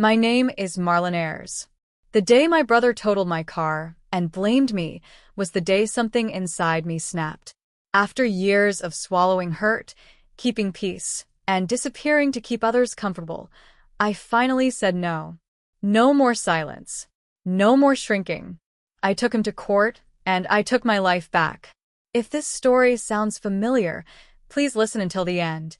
My name is Marlen Ayers. The day my brother totaled my car and blamed me was the day something inside me snapped. After years of swallowing hurt, keeping peace, and disappearing to keep others comfortable, I finally said no. No more silence. No more shrinking. I took him to court, and I took my life back. If this story sounds familiar, please listen until the end,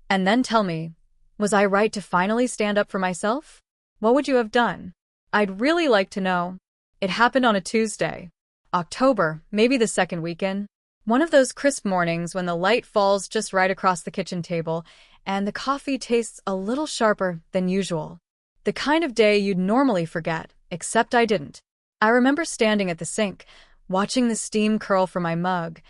and then tell me, was I right to finally stand up for myself? What would you have done? I'd really like to know. It happened on a Tuesday. October, maybe the second weekend. One of those crisp mornings when the light falls just right across the kitchen table and the coffee tastes a little sharper than usual. The kind of day you'd normally forget, except I didn't. I remember standing at the sink, watching the steam curl from my mug,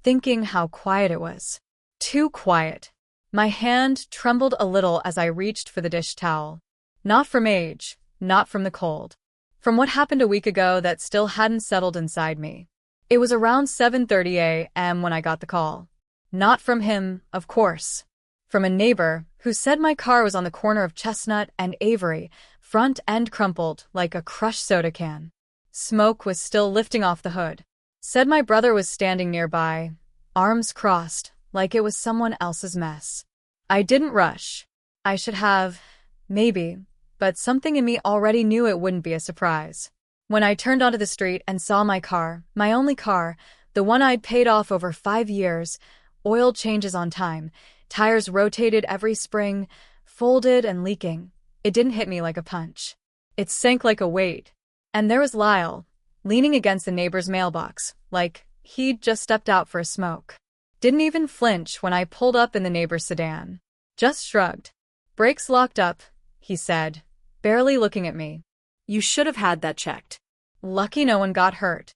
thinking how quiet it was. Too quiet. My hand trembled a little as I reached for the dish towel. Not from age, not from the cold. From what happened a week ago that still hadn't settled inside me. It was around 7:30 a.m. when I got the call. Not from him, of course. From a neighbor who said my car was on the corner of Chestnut and Avery, front end crumpled like a crushed soda can. Smoke was still lifting off the hood. Said my brother was standing nearby, arms crossed, like it was someone else's mess. I didn't rush. I should have, maybe, but something in me already knew it wouldn't be a surprise. When I turned onto the street and saw my car, my only car, the one I'd paid off over 5 years, oil changes on time, tires rotated every spring, folded and leaking, it didn't hit me like a punch. It sank like a weight. And there was Lyle, leaning against the neighbor's mailbox, like he'd just stepped out for a smoke. Didn't even flinch when I pulled up in the neighbor's sedan. Just shrugged. Brakes locked up, he said, barely looking at me. You should have had that checked. Lucky no one got hurt.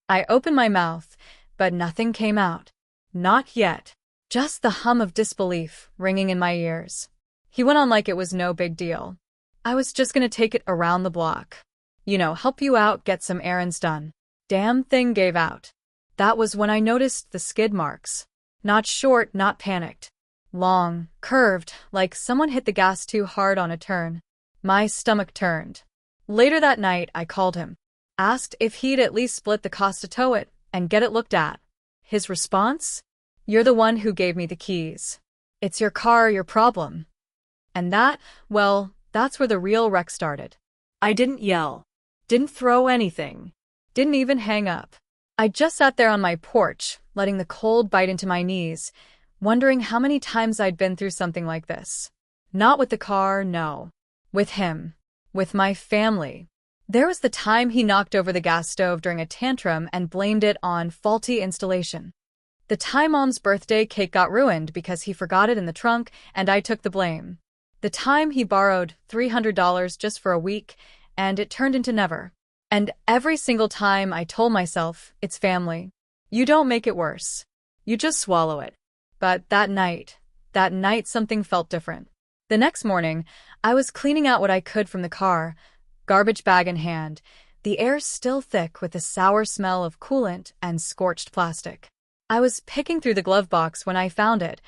I opened my mouth, but nothing came out. Not yet. Just the hum of disbelief ringing in my ears. He went on like it was no big deal. I was just gonna take it around the block. Help you out, get some errands done. Damn thing gave out. That was when I noticed the skid marks. Not short, not panicked. Long, curved, like someone hit the gas too hard on a turn. My stomach turned. Later that night, I called him. Asked if he'd at least split the cost to tow it and get it looked at. His response? You're the one who gave me the keys. It's your car, your problem. And that's where the real wreck started. I didn't yell. Didn't throw anything. Didn't even hang up. I just sat there on my porch, letting the cold bite into my knees, wondering how many times I'd been through something like this. Not with the car, no. With him. With my family. There was the time he knocked over the gas stove during a tantrum and blamed it on faulty installation. The time Mom's birthday cake got ruined because he forgot it in the trunk and I took the blame. The time he borrowed $300 just for a week and it turned into never. And every single time I told myself, it's family. You don't make it worse. You just swallow it. But that night something felt different. The next morning, I was cleaning out what I could from the car, garbage bag in hand, the air still thick with the sour smell of coolant and scorched plastic. I was picking through the glove box when I found it,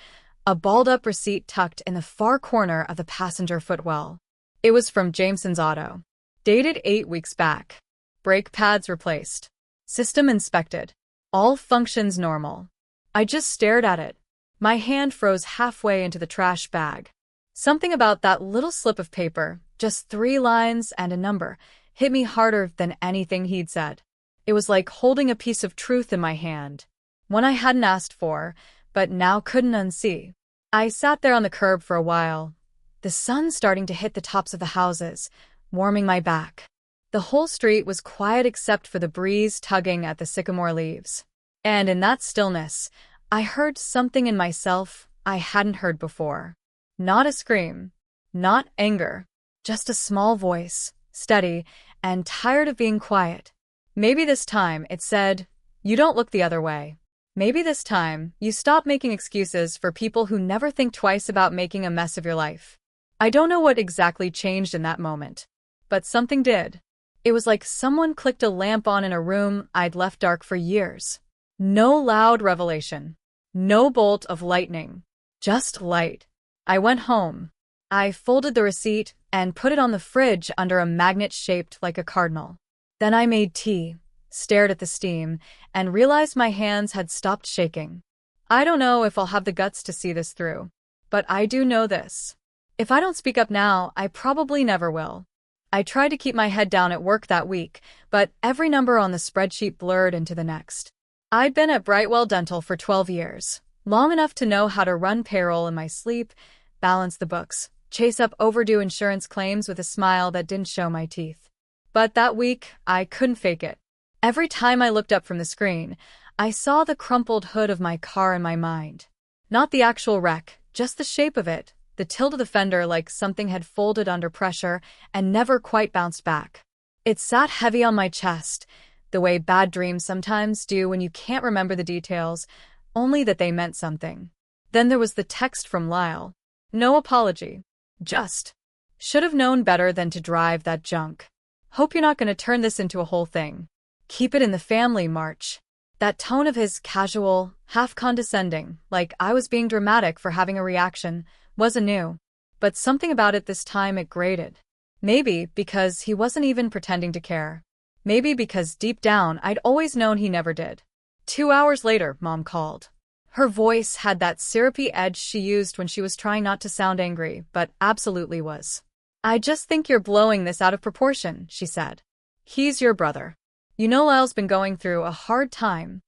a balled-up receipt tucked in the far corner of the passenger footwell. It was from Jameson's Auto. Dated 8 weeks back. Brake pads replaced. System inspected. All functions normal. I just stared at it. My hand froze halfway into the trash bag. Something about that little slip of paper, just 3 lines and a number, hit me harder than anything he'd said. It was like holding a piece of truth in my hand. One I hadn't asked for, but now couldn't unsee. I sat there on the curb for a while, the sun starting to hit the tops of the houses, warming my back. The whole street was quiet except for the breeze tugging at the sycamore leaves. And in that stillness, I heard something in myself I hadn't heard before. Not a scream, not anger, just a small voice, steady and tired of being quiet. Maybe this time it said, "You don't look the other way." Maybe this time you stop making excuses for people who never think twice about making a mess of your life. I don't know what exactly changed in that moment, but something did. It was like someone clicked a lamp on in a room I'd left dark for years. No loud revelation. No bolt of lightning. Just light. I went home. I folded the receipt and put it on the fridge under a magnet shaped like a cardinal. Then I made tea, stared at the steam, and realized my hands had stopped shaking. I don't know if I'll have the guts to see this through, but I do know this. If I don't speak up now, I probably never will. I tried to keep my head down at work that week, but every number on the spreadsheet blurred into the next. I'd been at Brightwell Dental for 12 years, long enough to know how to run payroll in my sleep, balance the books, chase up overdue insurance claims with a smile that didn't show my teeth. But that week, I couldn't fake it. Every time I looked up from the screen, I saw the crumpled hood of my car in my mind. Not the actual wreck, just the shape of it, the tilt of the fender like something had folded under pressure and never quite bounced back. It sat heavy on my chest, the way bad dreams sometimes do when you can't remember the details, only that they meant something. Then there was the text from Lyle. No apology. Just. Should have known better than to drive that junk. Hope you're not going to turn this into a whole thing. Keep it in the family, March. That tone of his, casual, half condescending, like I was being dramatic for having a reaction, wasn't new. But something about it this time it grated. Maybe because he wasn't even pretending to care. Maybe because deep down I'd always known he never did. 2 hours later, Mom called. Her voice had that syrupy edge she used when she was trying not to sound angry, but absolutely was. I just think you're blowing this out of proportion, she said. He's your brother. You know Lyle's been going through a hard time.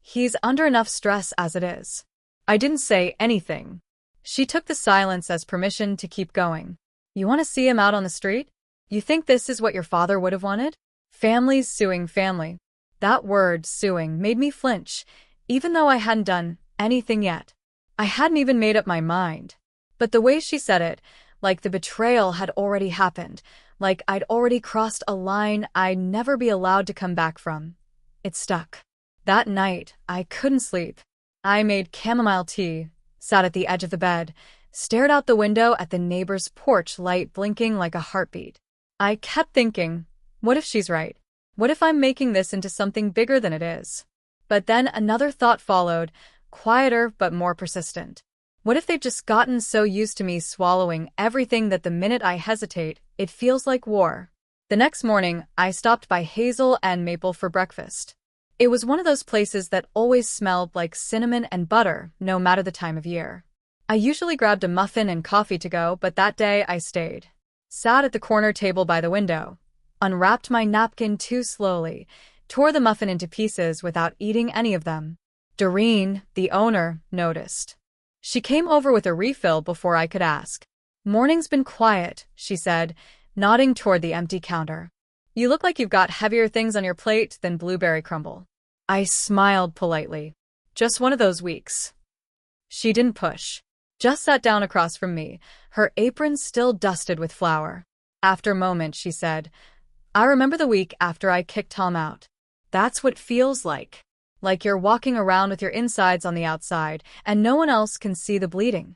He's under enough stress as it is. I didn't say anything. She took the silence as permission to keep going. You want to see him out on the street? You think this is what your father would have wanted? Families suing family. That word, suing, made me flinch, even though I hadn't done anything yet. I hadn't even made up my mind. But the way she said it, like the betrayal had already happened, like I'd already crossed a line I'd never be allowed to come back from. It stuck. That night, I couldn't sleep. I made chamomile tea, sat at the edge of the bed, stared out the window at the neighbor's porch light blinking like a heartbeat. I kept thinking, what if she's right? What if I'm making this into something bigger than it is? But then another thought followed, quieter but more persistent. What if they've just gotten so used to me swallowing everything that the minute I hesitate, it feels like war? The next morning, I stopped by Hazel and Maple for breakfast. It was one of those places that always smelled like cinnamon and butter, no matter the time of year. I usually grabbed a muffin and coffee to go, but that day I stayed. Sat at the corner table by the window, unwrapped my napkin too slowly, tore the muffin into pieces without eating any of them. Doreen, the owner, noticed. She came over with a refill before I could ask. Morning's been quiet, she said, nodding toward the empty counter. You look like you've got heavier things on your plate than blueberry crumble. I smiled politely. Just one of those weeks. She didn't push. Just sat down across from me, her apron still dusted with flour. After a moment, she said, I remember the week after I kicked Tom out. That's what it feels like. Like you're walking around with your insides on the outside, and no one else can see the bleeding.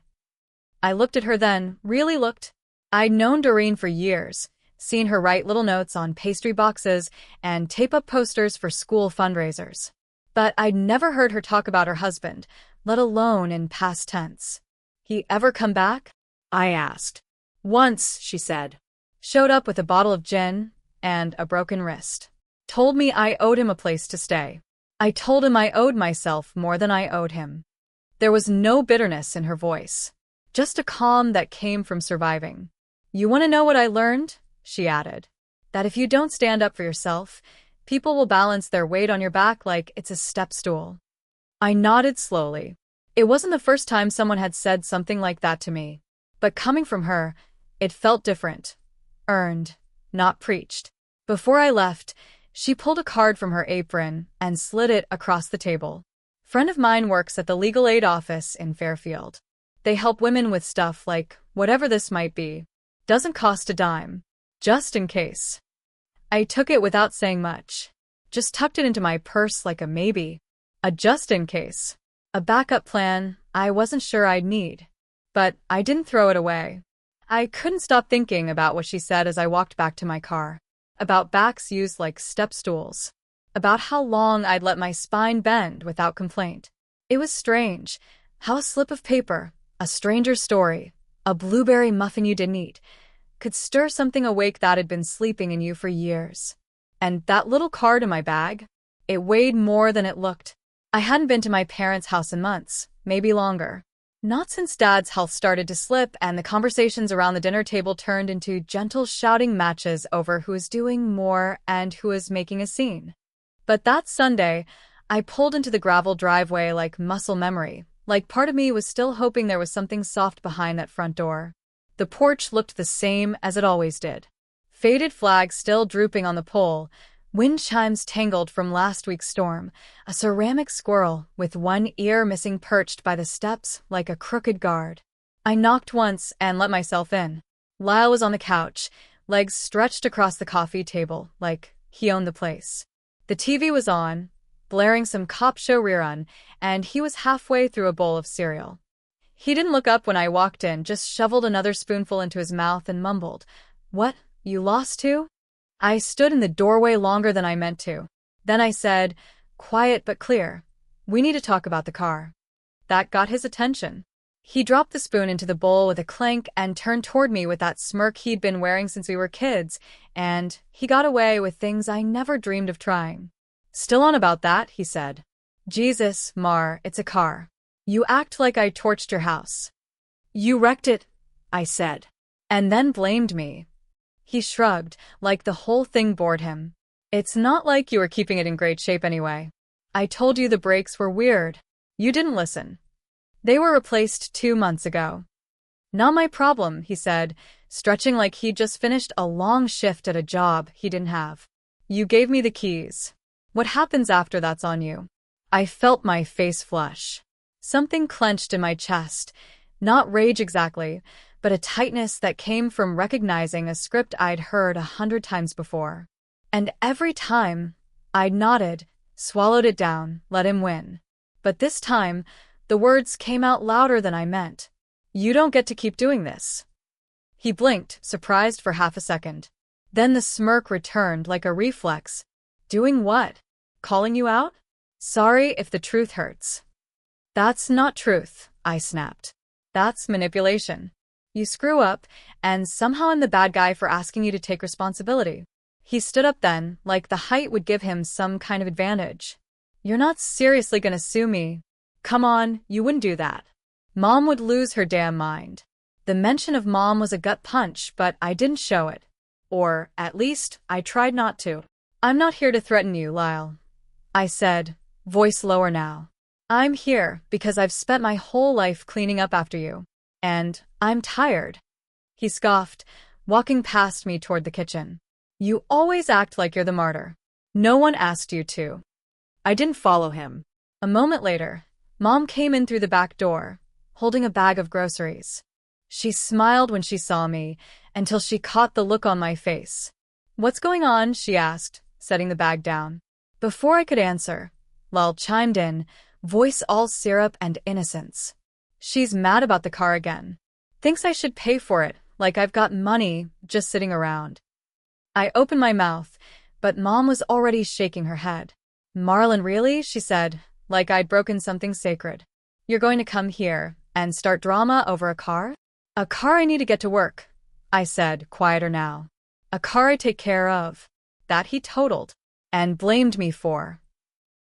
I looked at her then, really looked. I'd known Doreen for years, seen her write little notes on pastry boxes and tape up posters for school fundraisers. But I'd never heard her talk about her husband, let alone in past tense. He ever come back? I asked. Once, she said. Showed up with a bottle of gin and a broken wrist. Told me I owed him a place to stay. I told him I owed myself more than I owed him. There was no bitterness in her voice, just a calm that came from surviving. You want to know what I learned? She added. That if you don't stand up for yourself, people will balance their weight on your back like it's a step stool. I nodded slowly. It wasn't the first time someone had said something like that to me. But coming from her, it felt different. Earned, not preached. Before I left, she pulled a card from her apron and slid it across the table. Friend of mine works at the legal aid office in Fairfield. They help women with stuff like whatever this might be. Doesn't cost a dime. Just in case. I took it without saying much. Just tucked it into my purse like a maybe. A just in case. A backup plan I wasn't sure I'd need. But I didn't throw it away. I couldn't stop thinking about what she said as I walked back to my car. About backs used like step stools. About how long I'd let my spine bend without complaint. It was strange how a slip of paper, a stranger's story, A blueberry muffin you didn't eat could stir something awake that had been sleeping in you for years. And that little card in my bag? It weighed more than it looked. I hadn't been to my parents' house in months, maybe longer. Not since Dad's health started to slip and the conversations around the dinner table turned into gentle shouting matches over who was doing more and who was making a scene. But that Sunday, I pulled into the gravel driveway like muscle memory, like part of me was still hoping there was something soft behind that front door. The porch looked the same as it always did. Faded flags still drooping on the pole, wind chimes tangled from last week's storm, a ceramic squirrel with one ear missing perched by the steps like a crooked guard. I knocked once and let myself in. Lyle was on the couch, legs stretched across the coffee table like he owned the place. The TV was on, blaring some cop show rerun, and he was halfway through a bowl of cereal. He didn't look up when I walked in, just shoveled another spoonful into his mouth and mumbled, "What, you lost too?" I stood in the doorway longer than I meant to. Then I said, quiet but clear, "We need to talk about the car." That got his attention. He dropped the spoon into the bowl with a clank and turned toward me with that smirk he'd been wearing since we were kids, and he got away with things I never dreamed of trying. "Still on about that," he said. "Jesus, Mar, it's a car. You act like I torched your house." "You wrecked it," I said, and then blamed me. He shrugged, like the whole thing bored him. "It's not like you were keeping it in great shape anyway. I told you the brakes were weird. You didn't listen. They were replaced 2 months ago." "Not my problem," he said, stretching like he'd just finished a long shift at a job he didn't have. "You gave me the keys. What happens after that's on you." I felt my face flush. Something clenched in my chest, not rage exactly, but a tightness that came from recognizing a script I'd heard 100 times before. And every time, I'd nodded, swallowed it down, let him win. But this time, the words came out louder than I meant. "You don't get to keep doing this." He blinked, surprised for half a second. Then the smirk returned like a reflex. "Doing what? Calling you out? Sorry if the truth hurts." "That's not truth," I snapped. "That's manipulation. You screw up, and somehow I'm the bad guy for asking you to take responsibility." He stood up then, like the height would give him some kind of advantage. "You're not seriously gonna sue me? Come on, you wouldn't do that. Mom would lose her damn mind." The mention of Mom was a gut punch, but I didn't show it. Or, at least, I tried not to. "I'm not here to threaten you, Lyle," I said, voice lower now. "I'm here because I've spent my whole life cleaning up after you. And I'm tired." He scoffed, walking past me toward the kitchen. "You always act like you're the martyr. No one asked you to." I didn't follow him. A moment later, Mom came in through the back door, holding a bag of groceries. She smiled when she saw me, until she caught the look on my face. "What's going on?" she asked, setting the bag down. Before I could answer, Lal chimed in, voice all syrup and innocence. "She's mad about the car again. Thinks I should pay for it, like I've got money just sitting around." I opened my mouth, but Mom was already shaking her head. "Marlen, really?" she said, like I'd broken something sacred. "You're going to come here and start drama over a car?" "A car I need to get to work," I said, quieter now. "A car I take care of." That he totaled, and blamed me for.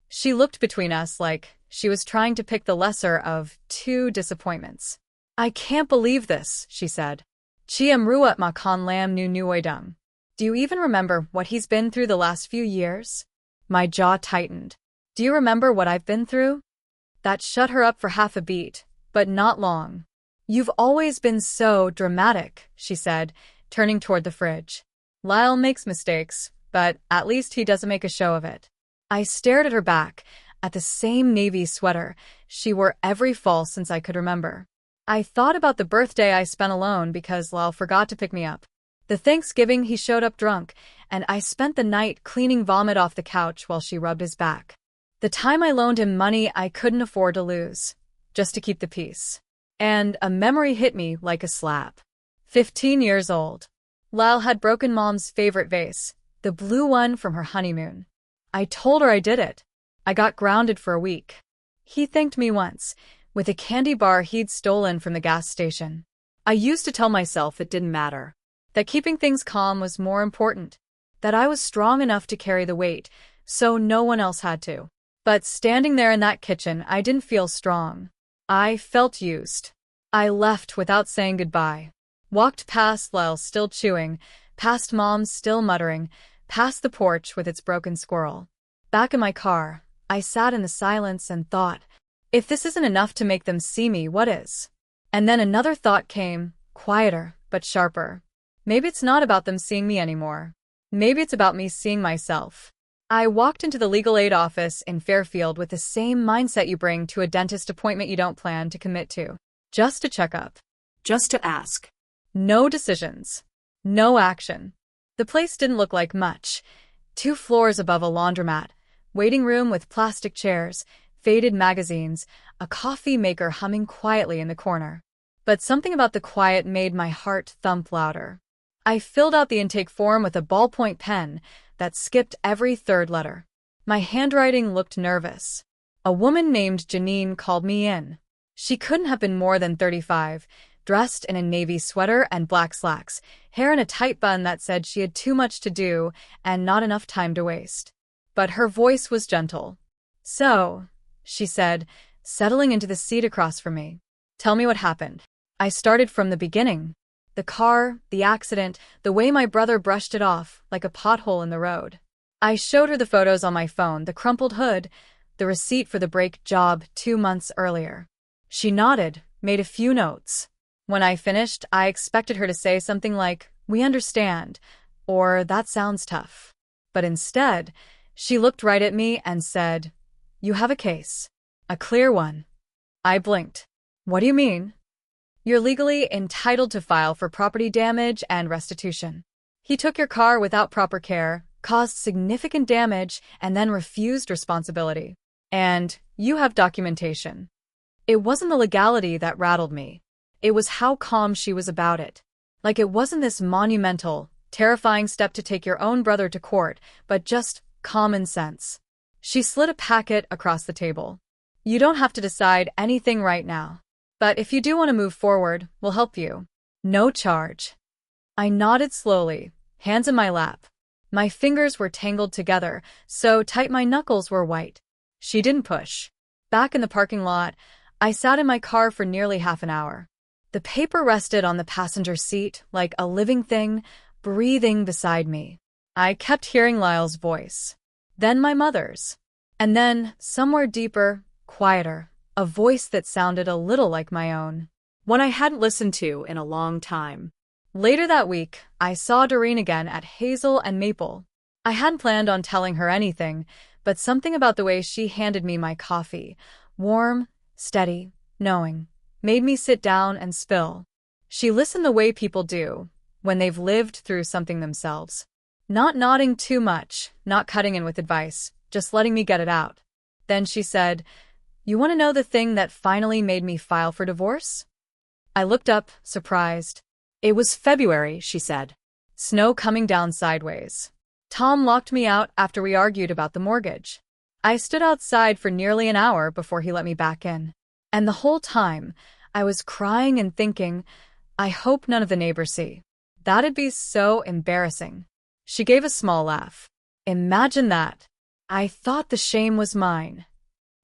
She looked between us like she was trying to pick the lesser of 2 disappointments. "I can't believe this," she said. "Chiam ruat ma con lam nu nuoidung. Do you even remember what he's been through the last few years?" My jaw tightened. "Do you remember what I've been through?" That shut her up for half a beat, but not long. "You've always been so dramatic," she said, turning toward the fridge. "Lyle makes mistakes, but at least he doesn't make a show of it." I stared at her back, at the same navy sweater she wore every fall since I could remember. I thought about the birthday I spent alone because Lyle forgot to pick me up. The Thanksgiving he showed up drunk, and I spent the night cleaning vomit off the couch while she rubbed his back. The time I loaned him money I couldn't afford to lose, just to keep the peace. And a memory hit me like a slap. 15 years old. Lyle had broken Mom's favorite vase, the blue one from her honeymoon. I told her I did it. I got grounded for a week. He thanked me once, with a candy bar he'd stolen from the gas station. I used to tell myself it didn't matter, that keeping things calm was more important, that I was strong enough to carry the weight, so no one else had to. But standing there in that kitchen, I didn't feel strong. I felt used. I left without saying goodbye. Walked past Lyle still chewing, past Mom still muttering, past the porch with its broken squirrel. Back in my car, I sat in the silence and thought, if this isn't enough to make them see me, what is? And then another thought came, quieter, but sharper. Maybe it's not about them seeing me anymore. Maybe it's about me seeing myself. I walked into the legal aid office in Fairfield with the same mindset you bring to a dentist appointment you don't plan to commit to. Just to check up. Just to ask. No decisions. No action. The place didn't look like much. 2 floors above a laundromat, waiting room with plastic chairs, faded magazines, a coffee maker humming quietly in the corner. But something about the quiet made my heart thump louder. I filled out the intake form with a ballpoint pen that skipped every third letter. My handwriting looked nervous. A woman named Janine called me in. She couldn't have been more than 35, dressed in a navy sweater and black slacks, hair in a tight bun that said she had too much to do and not enough time to waste. But her voice was gentle. So, she said, settling into the seat across from me. Tell me what happened. I started from the beginning. The car, the accident, the way my brother brushed it off like a pothole in the road. I showed her the photos on my phone, the crumpled hood, the receipt for the brake job 2 months earlier. She nodded, made a few notes. When I finished, I expected her to say something like, "We understand," or "That sounds tough." But instead, she looked right at me and said, "You have a case. A clear one." I blinked. "What do you mean?" "You're legally entitled to file for property damage and restitution. He took your car without proper care, caused significant damage, and then refused responsibility. And you have documentation." It wasn't the legality that rattled me. It was how calm she was about it. Like it wasn't this monumental, terrifying step to take your own brother to court, but just common sense. She slid a packet across the table. "You don't have to decide anything right now. But if you do want to move forward, we'll help you. No charge." I nodded slowly, hands in my lap. My fingers were tangled together, so tight my knuckles were white. She didn't push. Back in the parking lot, I sat in my car for nearly half an hour. The paper rested on the passenger seat like a living thing, breathing beside me. I kept hearing Lyle's voice. Then my mother's. And then, somewhere deeper, quieter, a voice that sounded a little like my own. One I hadn't listened to in a long time. Later that week, I saw Doreen again at Hazel and Maple. I hadn't planned on telling her anything, but something about the way she handed me my coffee, warm, steady, knowing, made me sit down and spill. She listened the way people do, when they've lived through something themselves. Not nodding too much, not cutting in with advice, just letting me get it out. Then she said, "You want to know the thing that finally made me file for divorce?" I looked up, surprised. "It was February," she said. Snow coming down sideways. Tom locked me out after we argued about the mortgage. I stood outside for nearly an hour before he let me back in. And the whole time, I was crying and thinking, I hope none of the neighbors see. That'd be so embarrassing. She gave a small laugh. Imagine that. I thought the shame was mine.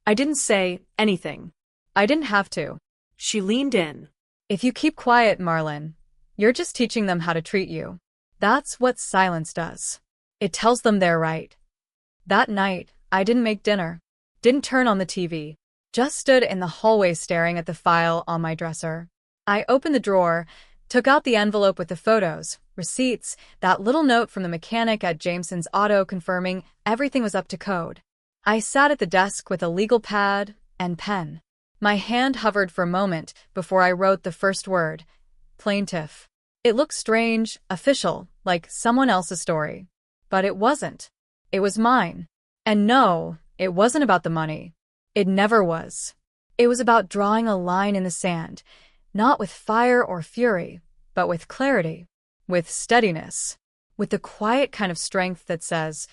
I didn't say anything. I didn't have to. She leaned in. "If you keep quiet, Marlen, you're just teaching them how to treat you. That's what silence does. It tells them they're right." That night, I didn't make dinner. Didn't turn on the TV. Just stood in the hallway staring at the file on my dresser. I opened the drawer, took out the envelope with the photos, receipts, that little note from the mechanic at Jameson's Auto confirming everything was up to code. I sat at the desk with a legal pad and pen. My hand hovered for a moment before I wrote the first word, plaintiff. It looked strange, official, like someone else's story. But it wasn't. It was mine. And no, it wasn't about the money. It never was. It was about drawing a line in the sand, not with fire or fury, but with clarity, with steadiness, with the quiet kind of strength that says,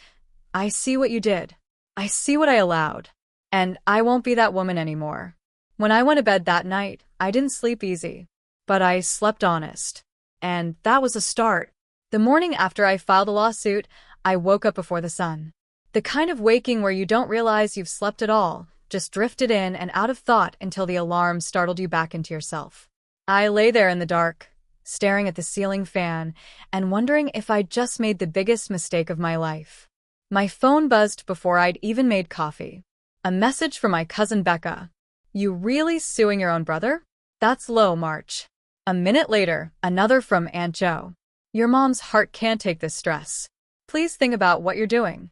I see what you did. I see what I allowed. And I won't be that woman anymore. When I went to bed that night, I didn't sleep easy. but I slept honest. And that was a start. The morning after I filed a lawsuit, I woke up before the sun. The kind of waking where you don't realize you've slept at all, just drifted in and out of thought until the alarm startled you back into yourself. I lay there in the dark, staring at the ceiling fan and wondering if I'd just made the biggest mistake of my life. My phone buzzed before I'd even made coffee. A message from my cousin Becca. "You really suing your own brother? That's low, March." A minute later, another from Aunt Jo. "Your mom's heart can't take this stress. Please think about what you're doing."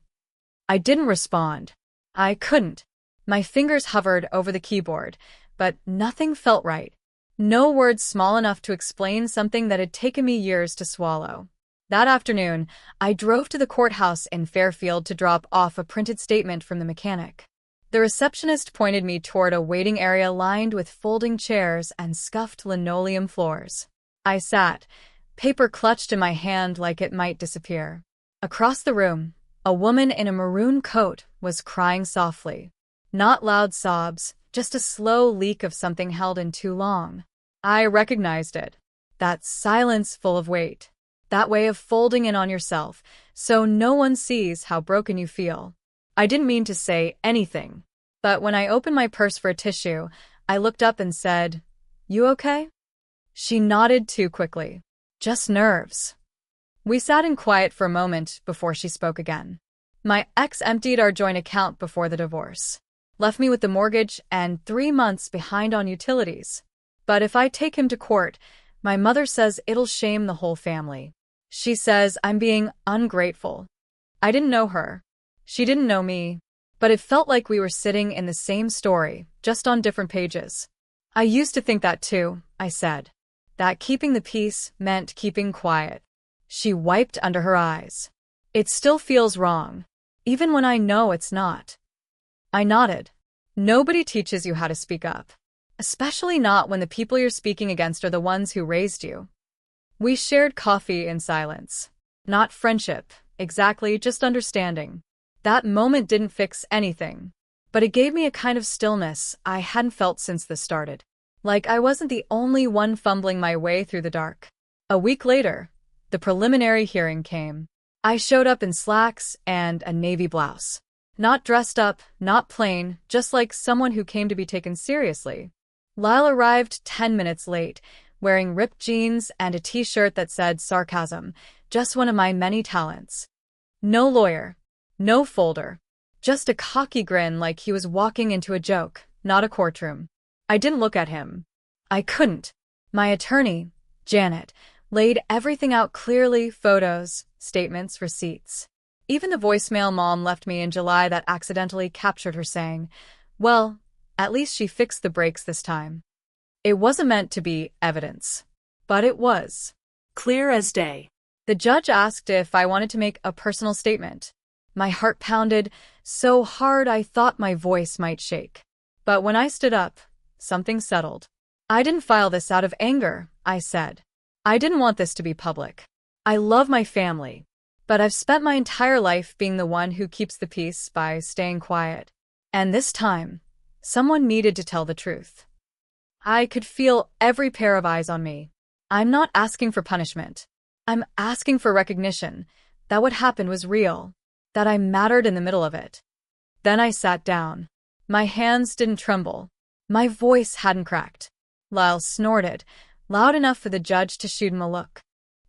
I didn't respond. I couldn't. My fingers hovered over the keyboard, but nothing felt right. No words small enough to explain something that had taken me years to swallow. That afternoon, I drove to the courthouse in Fairfield to drop off a printed statement from the mechanic. The receptionist pointed me toward a waiting area lined with folding chairs and scuffed linoleum floors. I sat, paper clutched in my hand like it might disappear. Across the room, a woman in a maroon coat was crying softly. Not loud sobs, just a slow leak of something held in too long. I recognized it. That silence full of weight. That way of folding in on yourself, so no one sees how broken you feel. I didn't mean to say anything, but when I opened my purse for a tissue, I looked up and said, "You okay?" She nodded too quickly. "Just nerves." We sat in quiet for a moment before she spoke again. "My ex emptied our joint account before the divorce. Left me with the mortgage and 3 months behind on utilities. But if I take him to court, my mother says it'll shame the whole family. She says I'm being ungrateful." I didn't know her. She didn't know me. But it felt like we were sitting in the same story, just on different pages. "I used to think that too," I said. "That keeping the peace meant keeping quiet." She wiped under her eyes. "It still feels wrong, even when I know it's not." I nodded. Nobody teaches you how to speak up. Especially not when the people you're speaking against are the ones who raised you. We shared coffee in silence. Not friendship, exactly, just understanding. That moment didn't fix anything, but it gave me a kind of stillness I hadn't felt since this started. Like I wasn't the only one fumbling my way through the dark. A week later, the preliminary hearing came. I showed up in slacks and a navy blouse. Not dressed up, not plain, just like someone who came to be taken seriously. Lyle arrived 10 minutes late, wearing ripped jeans and a t-shirt that said sarcasm, just one of my many talents. No lawyer. No folder. Just a cocky grin like he was walking into a joke, not a courtroom. I didn't look at him. I couldn't. My attorney, Janet, laid everything out clearly, photos, statements, receipts. Even the voicemail Mom left me in July that accidentally captured her saying, "Well, at least she fixed the brakes this time." It wasn't meant to be evidence, but it was. Clear as day. The judge asked if I wanted to make a personal statement. My heart pounded so hard I thought my voice might shake. But when I stood up, something settled. "I didn't file this out of anger," I said. "I didn't want this to be public. I love my family, but I've spent my entire life being the one who keeps the peace by staying quiet. And this time, someone needed to tell the truth." I could feel every pair of eyes on me. I'm not asking for punishment. I'm asking for recognition that what happened was real, that I mattered in the middle of it. Then I sat down. My hands didn't tremble. My voice hadn't cracked. Lyle snorted, loud enough for the judge to shoot him a look.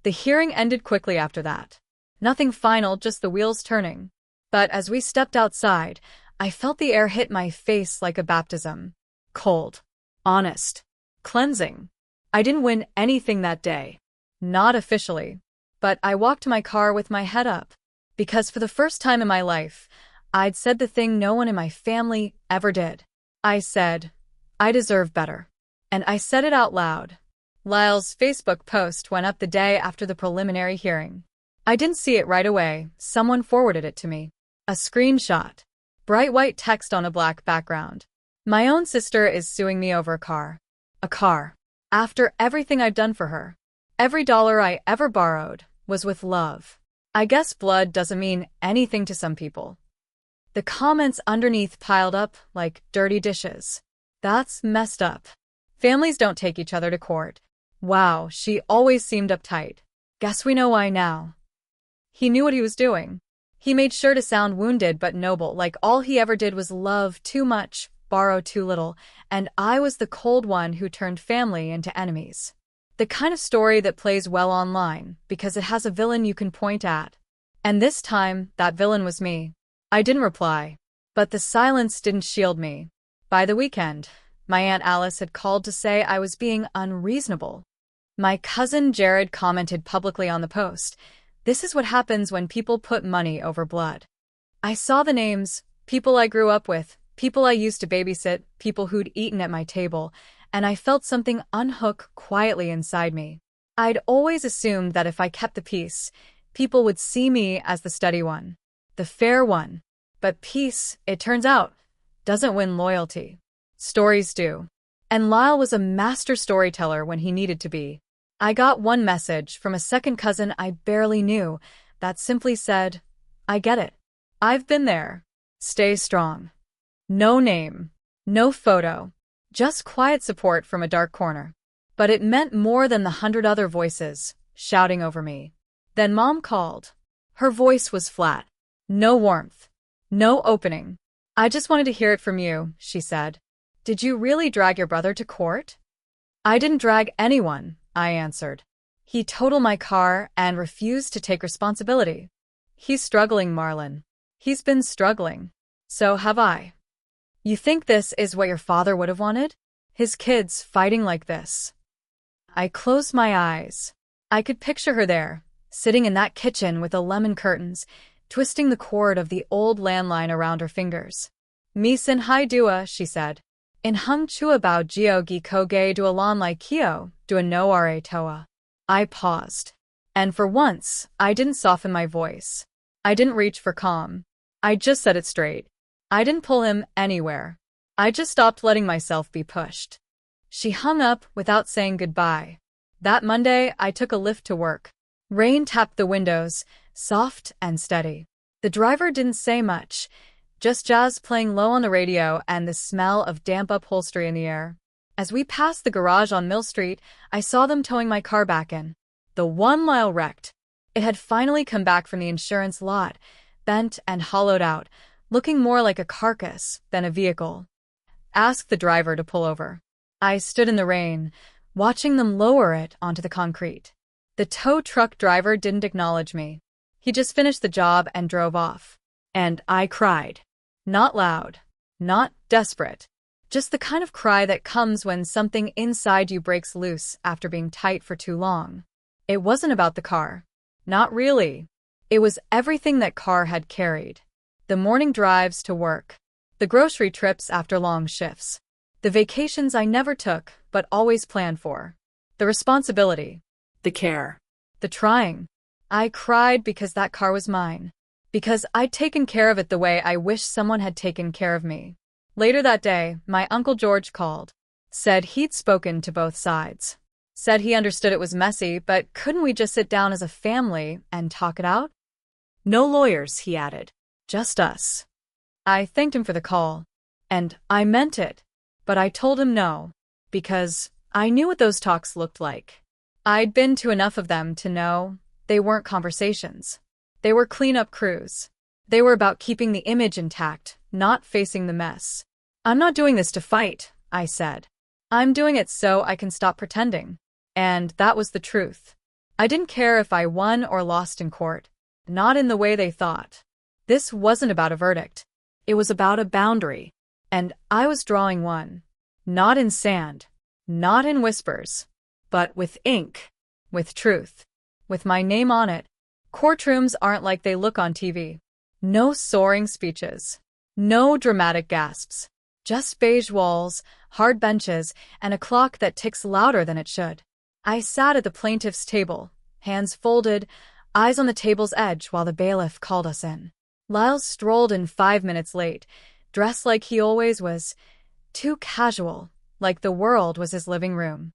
The hearing ended quickly after that. Nothing final, just the wheels turning. But as we stepped outside, I felt the air hit my face like a baptism. Cold. Honest. Cleansing. I didn't win anything that day. Not officially. But I walked to my car with my head up. Because for the first time in my life, I'd said the thing no one in my family ever did. I said, "I deserve better." And I said it out loud. Lyle's Facebook post went up the day after the preliminary hearing. I didn't see it right away. Someone forwarded it to me. A screenshot. Bright white text on a black background. "My own sister is suing me over a car." A car. After everything I'd done for her. Every dollar I ever borrowed was with love. I guess blood doesn't mean anything to some people. The comments underneath piled up like dirty dishes. "That's messed up. Families don't take each other to court. Wow, she always seemed uptight. Guess we know why now. He knew what he was doing. He made sure to sound wounded but noble, like all he ever did was love too much, borrow too little, and I was the cold one who turned family into enemies. The kind of story that plays well online, because it has a villain you can point at. And this time, that villain was me. I didn't reply. But the silence didn't shield me. By the weekend, my Aunt Alice had called to say I was being unreasonable. My cousin Jared commented publicly on the post, "This is what happens when people put money over blood." I saw the names, people I grew up with, people I used to babysit, people who'd eaten at my table, and I felt something unhook quietly inside me. I'd always assumed that if I kept the peace, people would see me as the steady one, the fair one. But peace, it turns out, doesn't win loyalty. Stories do. And Lyle was a master storyteller when he needed to be. I got one message from a second cousin I barely knew that simply said, "I get it. I've been there. Stay strong." No name, no photo, just quiet support from a dark corner. But it meant more than the 100 other voices shouting over me. Then Mom called. Her voice was flat. No warmth. No opening. "I just wanted to hear it from you," she said. "Did you really drag your brother to court?" "I didn't drag anyone," I answered. "He totaled my car and refused to take responsibility. He's struggling, Marlen. He's been struggling. So have I." "You think this is what your father would have wanted? His kids fighting like this?" I closed my eyes. I could picture her there, sitting in that kitchen with the lemon curtains, twisting the cord of the old landline around her fingers. "Misin hai dua," she said. "In hung chua bao gio gi koge dualan lai kio, dua no are toa." I paused. And for once, I didn't soften my voice. I didn't reach for calm. I just said it straight. I didn't pull him anywhere. I just stopped letting myself be pushed. She hung up without saying goodbye. That Monday, I took a lift to work. Rain tapped the windows, soft and steady. The driver didn't say much, just jazz playing low on the radio and the smell of damp upholstery in the air. As we passed the garage on Mill Street, I saw them towing my car back in. The 1 mile wrecked. It had finally come back from the insurance lot, bent and hollowed out, looking more like a carcass than a vehicle. Asked the driver to pull over. I stood in the rain, watching them lower it onto the concrete. The tow truck driver didn't acknowledge me. He just finished the job and drove off. And I cried. Not loud. Not desperate. Just the kind of cry that comes when something inside you breaks loose after being tight for too long. It wasn't about the car. Not really. It was everything that car had carried. The morning drives to work. The grocery trips after long shifts. The vacations I never took, but always planned for. The responsibility. The care. The trying. I cried because that car was mine. Because I'd taken care of it the way I wish someone had taken care of me. Later that day, my Uncle George called. Said he'd spoken to both sides. Said he understood it was messy, but couldn't we just sit down as a family and talk it out? No lawyers, he added. Just us. I thanked him for the call. And I meant it. But I told him no. Because I knew what those talks looked like. I'd been to enough of them to know they weren't conversations. They were cleanup crews. They were about keeping the image intact, not facing the mess. "I'm not doing this to fight," I said. "I'm doing it so I can stop pretending." And that was the truth. I didn't care if I won or lost in court. Not in the way they thought. This wasn't about a verdict. It was about a boundary. And I was drawing one. Not in sand. Not in whispers. But with ink. With truth. With my name on it. Courtrooms aren't like they look on TV. No soaring speeches. No dramatic gasps. Just beige walls, hard benches, and a clock that ticks louder than it should. I sat at the plaintiff's table, hands folded, eyes on the table's edge while the bailiff called us in. Lyle strolled in 5 minutes late, dressed like he always was, too casual, like the world was his living room.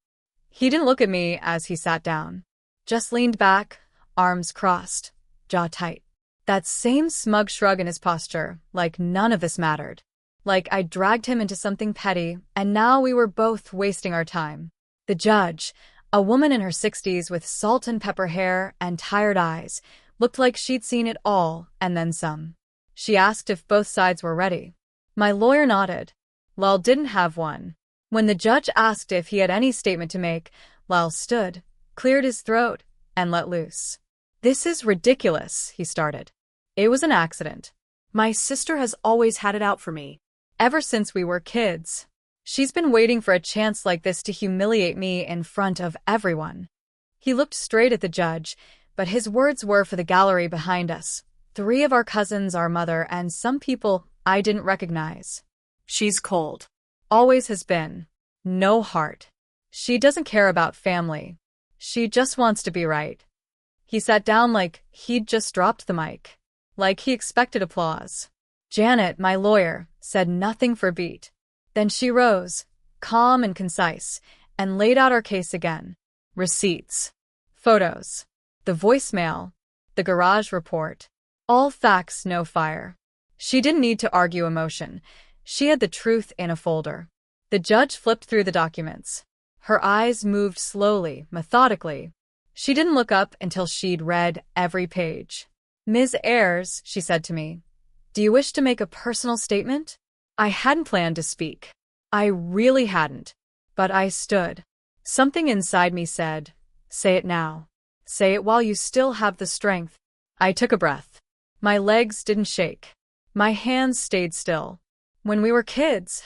He didn't look at me as he sat down. Just leaned back, arms crossed, jaw tight. That same smug shrug in his posture, like none of this mattered. Like I'd dragged him into something petty, and now we were both wasting our time. The judge, A woman in her 60s with salt and pepper hair and tired eyes looked like she'd seen it all and then some. She asked if both sides were ready. My lawyer nodded. Lal didn't have one. When the judge asked if he had any statement to make, Lal stood, cleared his throat, and let loose. "This is ridiculous," he started. "It was an accident. My sister has always had it out for me. Ever since we were kids. She's been waiting for a chance like this to humiliate me in front of everyone." He looked straight at the judge, but his words were for the gallery behind us. 3 of our cousins, our mother, and some people I didn't recognize. "She's cold. Always has been. No heart. She doesn't care about family. She just wants to be right." He sat down like he'd just dropped the mic. Like he expected applause. Janet, my lawyer, said nothing for a beat. Then she rose, calm and concise, and laid out our case again. Receipts. Photos. The voicemail. The garage report. All facts, no fire. She didn't need to argue emotion. She had the truth in a folder. The judge flipped through the documents. Her eyes moved slowly, methodically. She didn't look up until she'd read every page. "Ms. Ayers," she said to me, "do you wish to make a personal statement?" I hadn't planned to speak. I really hadn't. But I stood. Something inside me said, "Say it now. Say it while you still have the strength." I took a breath. My legs didn't shake. My hands stayed still. "When we were kids,"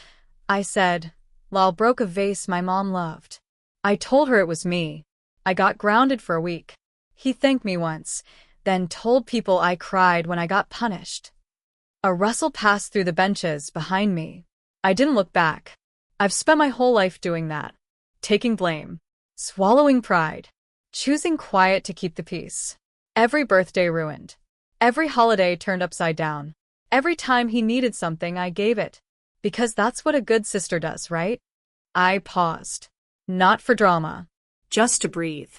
I said, "Lal broke a vase my mom loved. I told her it was me. I got grounded for a week. He thanked me once, then told people I cried when I got punished." A rustle passed through the benches behind me. I didn't look back. I've spent my whole life doing that. Taking blame. Swallowing pride. Choosing quiet to keep the peace. Every birthday ruined. Every holiday turned upside down. Every time he needed something, I gave it. Because that's what a good sister does, right? I paused. Not for drama. Just to breathe.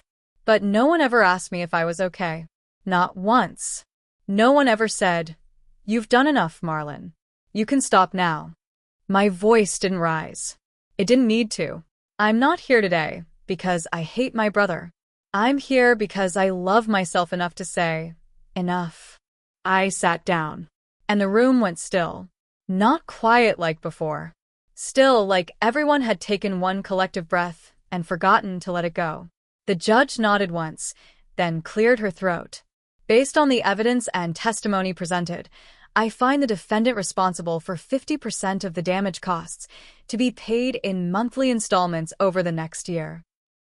But no one ever asked me if I was okay. Not once. No one ever said, "You've done enough, Marlen. You can stop now." My voice didn't rise. It didn't need to. I'm not here today because I hate my brother. I'm here because I love myself enough to say, enough. I sat down, and the room went still. Not quiet like before. Still like everyone had taken one collective breath and forgotten to let it go. The judge nodded once, then cleared her throat. "Based on the evidence and testimony presented, I find the defendant responsible for 50% of the damage costs to be paid in monthly installments over the next year."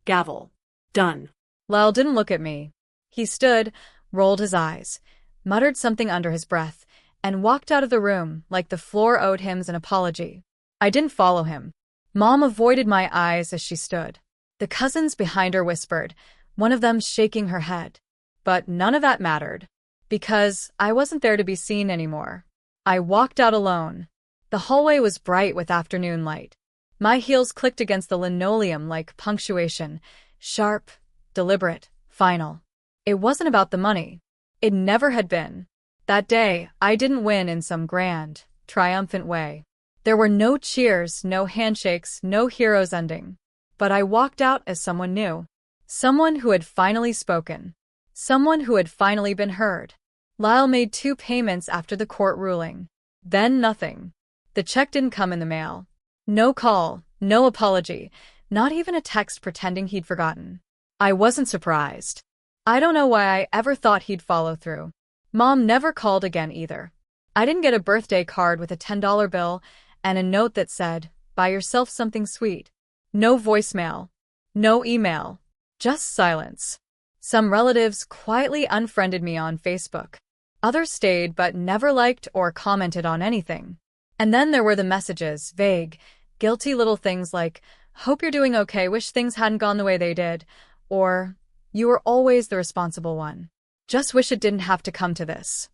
Gavel. Done. Lal didn't look at me. He stood, rolled his eyes, muttered something under his breath, and walked out of the room like the floor owed him an apology. I didn't follow him. Mom avoided my eyes as she stood. The cousins behind her whispered, one of them shaking her head. But none of that mattered. Because I wasn't there to be seen anymore. I walked out alone. The hallway was bright with afternoon light. My heels clicked against the linoleum like punctuation, sharp, deliberate, final. It wasn't about the money. It never had been. That day, I didn't win in some grand, triumphant way. There were no cheers, no handshakes, no hero's ending. But I walked out as someone new. Someone who had finally spoken. Someone who had finally been heard. Lyle made 2 payments after the court ruling. Then nothing. The check didn't come in the mail. No call, no apology, not even a text pretending he'd forgotten. I wasn't surprised. I don't know why I ever thought he'd follow through. Mom never called again either. I didn't get a birthday card with a $10 bill and a note that said, "Buy yourself something sweet." No voicemail. No email. Just silence. Some relatives quietly unfriended me on Facebook. Others stayed but never liked or commented on anything. And then there were the messages, vague, guilty little things like, "Hope you're doing okay, wish things hadn't gone the way they did," or, "You were always the responsible one. Just wish it didn't have to come to this."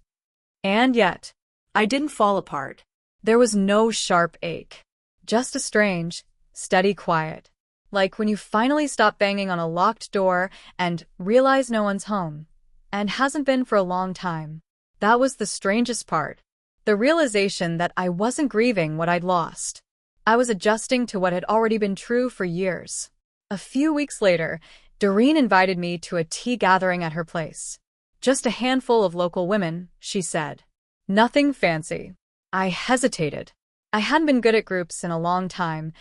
And yet, I didn't fall apart. There was no sharp ache. Just a strange, steady quiet. Like when you finally stop banging on a locked door and realize no one's home, and hasn't been for a long time. That was the strangest part. The realization that I wasn't grieving what I'd lost. I was adjusting to what had already been true for years. A few weeks later, Doreen invited me to a tea gathering at her place. Just a handful of local women, she said. Nothing fancy. I hesitated. I hadn't been good at groups in a long time,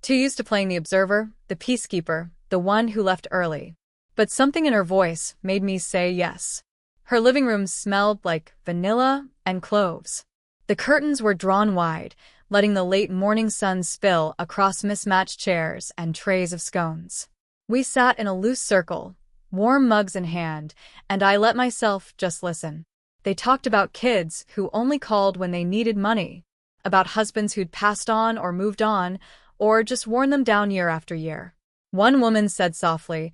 too used to playing the observer, the peacekeeper, the one who left early. But something in her voice made me say yes. Her living room smelled like vanilla and cloves. The curtains were drawn wide, letting the late morning sun spill across mismatched chairs and trays of scones. We sat in a loose circle, warm mugs in hand, and I let myself just listen. They talked about kids who only called when they needed money, about husbands who'd passed on or moved on, or just worn them down year after year. One woman said softly,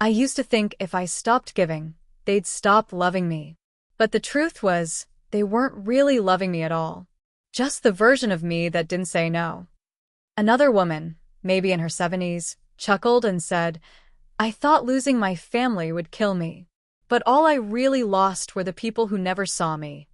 "I used to think if I stopped giving, they'd stop loving me. But the truth was, they weren't really loving me at all. Just the version of me that didn't say no." Another woman, maybe in her 70s, chuckled and said, "I thought losing my family would kill me. But all I really lost were the people who never saw me."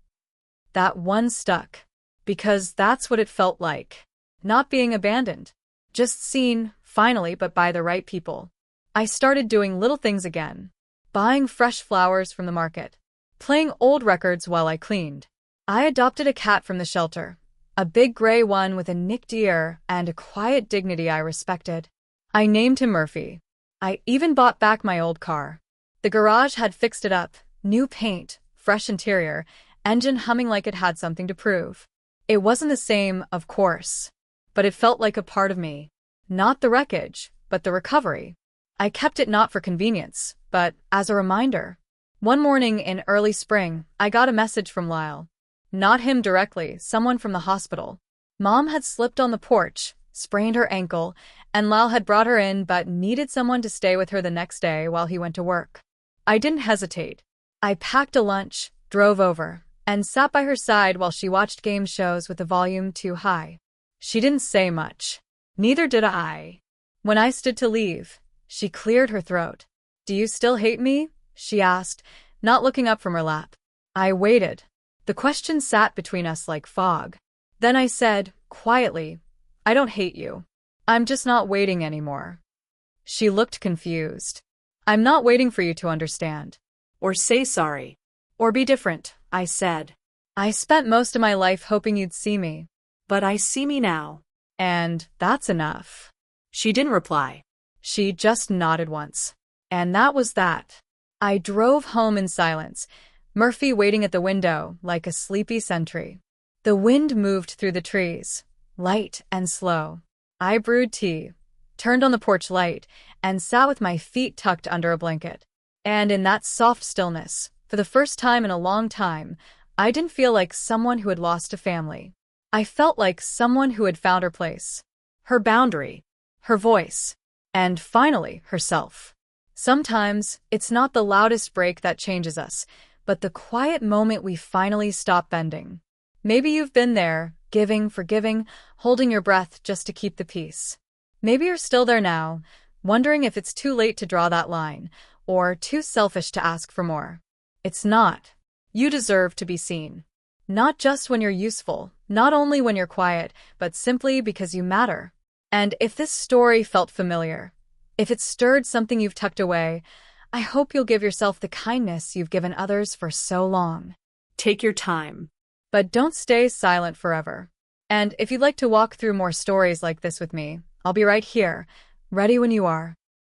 That one stuck. Because that's what it felt like. Not being abandoned. Just seen, finally, but by the right people. I started doing little things again. Buying fresh flowers from the market. Playing old records while I cleaned. I adopted a cat from the shelter. A big gray one with a nicked ear and a quiet dignity I respected. I named him Murphy. I even bought back my old car. The garage had fixed it up, new paint, fresh interior, engine humming like it had something to prove. It wasn't the same, of course, but it felt like a part of me. Not the wreckage, but the recovery. I kept it not for convenience, but as a reminder. One morning in early spring, I got a message from Lyle. Not him directly, someone from the hospital. Mom had slipped on the porch, sprained her ankle, and Lyle had brought her in but needed someone to stay with her the next day while he went to work. I didn't hesitate. I packed a lunch, drove over, and sat by her side while she watched game shows with the volume too high. She didn't say much. Neither did I. When I stood to leave, she cleared her throat. "Do you still hate me?" she asked, not looking up from her lap. I waited. The question sat between us like fog. Then I said, quietly, "I don't hate you. I'm just not waiting anymore." She looked confused. "I'm not waiting for you to understand. Or say sorry. Or be different," I said. "I spent most of my life hoping you'd see me. But I see me now. And that's enough." She didn't reply. She just nodded once. And that was that. I drove home in silence, Murphy waiting at the window like a sleepy sentry. The wind moved through the trees, light and slow. I brewed tea, turned on the porch light, and sat with my feet tucked under a blanket. And in that soft stillness, for the first time in a long time, I didn't feel like someone who had lost a family. I felt like someone who had found her place, her boundary, her voice, and finally, herself. Sometimes, it's not the loudest break that changes us, but the quiet moment we finally stop bending. Maybe you've been there, giving, forgiving, holding your breath just to keep the peace. Maybe you're still there now, wondering if it's too late to draw that line, or too selfish to ask for more. It's not. You deserve to be seen. Not just when you're useful, not only when you're quiet, but simply because you matter. And if this story felt familiar, if it stirred something you've tucked away, I hope you'll give yourself the kindness you've given others for so long. Take your time. But don't stay silent forever. And if you'd like to walk through more stories like this with me, I'll be right here, ready when you are.